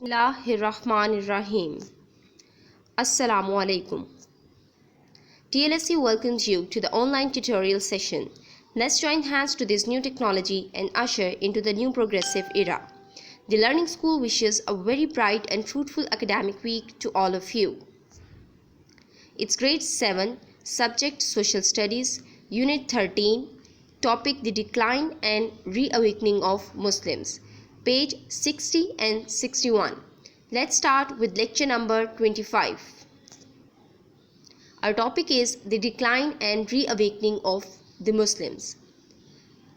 Bismillahirrahmanirrahim. Assalamu alaikum. TLSC welcomes you to the online tutorial session. Let's join hands to this new technology and usher into the new progressive era. The Learning School wishes a very bright and fruitful academic week to all of you. It's grade 7, subject Social Studies, Unit 13, topic The Decline and Reawakening of Muslims, page 60 and 61. Let's start with lecture number 25. Our topic is The Decline and Reawakening of the Muslims.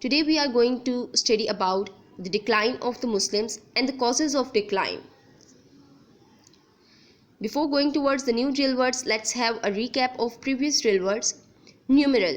Today we are going to study about the decline of the Muslims and the causes of decline. Before going towards the new drill words, let's have a recap of previous drill words. Numeral,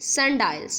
sundials,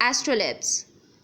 astrolabes,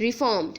reformed,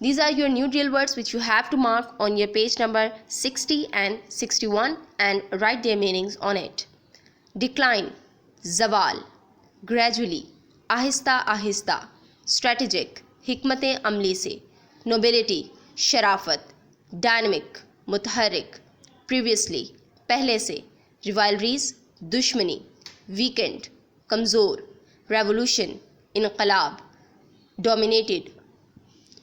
These are your new drill words which you have to mark on your page number 60 and 61 and write their meanings on it. Decline, zawal, gradually, ahista ahista, strategic, hikmat amli se, nobility, sharafat, dynamic, mutaharrik, previously, pehle se, rivalries, dushmani, weekend, kamzor, revolution, inqilab, dominated,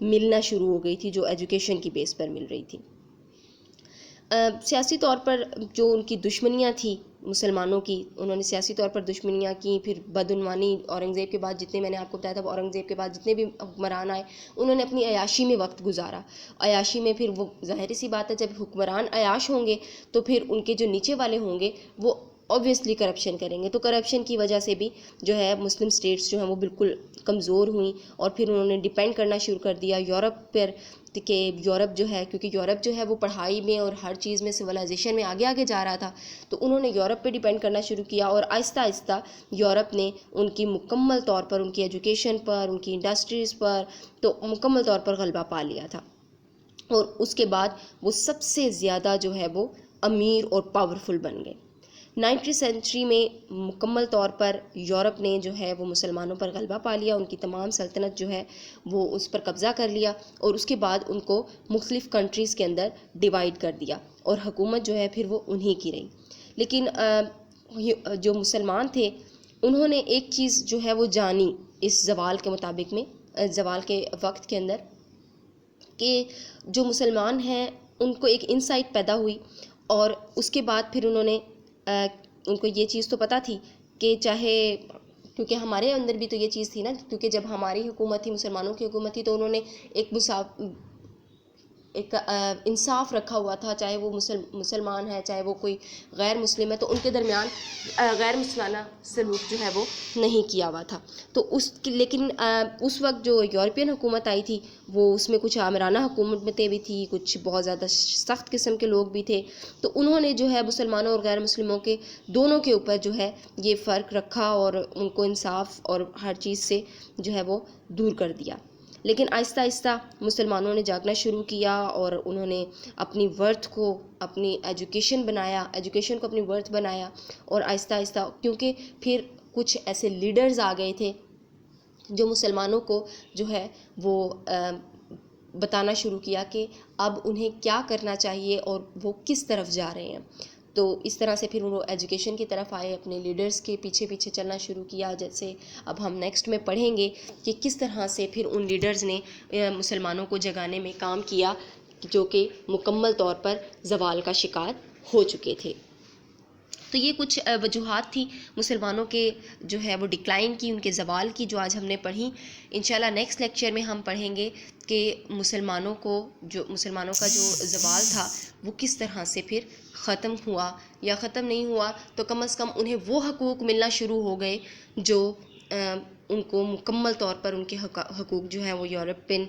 ملنا شروع ہو گئی تھی جو education کی بیس پر مل رہی تھی۔ سیاسی طور پر جو ان کی دشمنیاں تھیں مسلمانوں کی، انہوں نے سیاسی طور پر دشمنیاں کی، پھر بدعنوانی اورنگزیب کے بعد جتنے میں نے آپ کو بتایا تھا، اورنگزیب کے بعد جتنے بھی حکمران آئے انہوں نے اپنی عیاشی میں وقت گزارا۔ عیاشی میں پھر وہ ظاہر سی بات ہے جب حکمران عیاش ہوں گے تو پھر ان کے جو نیچے والے ہوں گے وہ اوبویسلی کرپشن کریں گے، تو کرپشن کی وجہ سے بھی جو ہے مسلم اسٹیٹس جو ہیں وہ بالکل کمزور ہوئیں، اور پھر انہوں نے ڈیپینڈ کرنا شروع کر دیا یورپ پر، کہ یورپ جو ہے، کیونکہ یورپ جو ہے وہ پڑھائی میں اور ہر چیز میں سویلائزیشن میں آگے آگے جا رہا تھا، تو انہوں نے یورپ پہ ڈیپینڈ کرنا شروع کیا، اور آہستہ آہستہ یورپ نے ان کی مکمل طور پر ان کی ایجوکیشن پر، ان کی انڈسٹریز پر تو مکمل طور پر غلبہ پا لیا تھا، اور اس کے بعد وہ سب سے زیادہ جو ہے وہ امیر اور پاورفل بن گئے۔ 9ویں سینچری میں مکمل طور پر یورپ نے جو ہے وہ مسلمانوں پر غلبہ پا لیا، ان کی تمام سلطنت جو ہے وہ اس پر قبضہ کر لیا، اور اس کے بعد ان کو مختلف کنٹریز کے اندر ڈیوائیڈ کر دیا، اور حکومت جو ہے پھر وہ انہی کی رہی۔ لیکن جو مسلمان تھے انہوں نے ایک چیز جو ہے وہ جانی اس زوال کے مطابق میں، زوال کے وقت کے اندر، کہ جو مسلمان ہیں ان کو ایک انسائٹ پیدا ہوئی، اور اس کے بعد پھر انہوں نے ان کو یہ چیز تو پتہ تھی کہ چاہے، کیونکہ ہمارے اندر بھی تو یہ چیز تھی نا، کیونکہ جب ہماری حکومت تھی، مسلمانوں کی حکومت تھی، تو انہوں نے ایک انصاف رکھا ہوا تھا، چاہے وہ مسلمان ہے چاہے وہ کوئی غیر مسلم ہے، تو ان کے درمیان غیر مسلمانہ سلوک جو ہے وہ نہیں کیا ہوا تھا۔ تو لیکن اس وقت جو یورپین حکومت آئی تھی وہ اس میں کچھ آمرانہ حکومتیں بھی تھی، کچھ بہت زیادہ سخت قسم کے لوگ بھی تھے، تو انہوں نے جو ہے مسلمانوں اور غیر مسلموں کے دونوں کے اوپر جو ہے یہ فرق رکھا، اور ان کو انصاف اور ہر چیز سے جو ہے وہ دور کر دیا۔ لیکن آہستہ آہستہ مسلمانوں نے جاگنا شروع کیا، اور انہوں نے اپنی ورتھ کو اپنی ایجوکیشن کو اپنی ورتھ بنایا، اور آہستہ آہستہ کیونکہ پھر کچھ ایسے لیڈرز آ گئے تھے جو مسلمانوں کو جو ہے وہ بتانا شروع کیا کہ اب انہیں کیا کرنا چاہیے اور وہ کس طرف جا رہے ہیں، تو اس طرح سے پھر وہ ایجوکیشن کی طرف آئے، اپنے لیڈرز کے پیچھے پیچھے چلنا شروع کیا، جیسے اب ہم نیکسٹ میں پڑھیں گے کہ کس طرح سے پھر ان لیڈرز نے مسلمانوں کو جگانے میں کام کیا جو کہ مکمل طور پر زوال کا شکار ہو چکے تھے۔ تو یہ کچھ وجوہات تھی مسلمانوں کے جو ہے وہ ڈکلائن کی، ان کے زوال کی، جو آج ہم نے پڑھی۔ انشاءاللہ نیکسٹ لیکچر میں ہم پڑھیں گے کہ مسلمانوں کا جو زوال تھا وہ کس طرح سے پھر ختم ہوا، یا ختم نہیں ہوا تو کم از کم انہیں وہ حقوق ملنا شروع ہو گئے جو ان کو مکمل طور پر ان کے حقوق جو ہیں وہ یورپین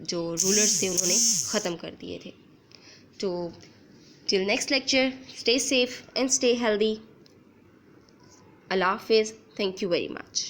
جو رولرز تھے انہوں نے ختم کر دیے تھے۔ تو till next lecture, stay safe and stay healthy. Allah Hafiz. Thank you very much.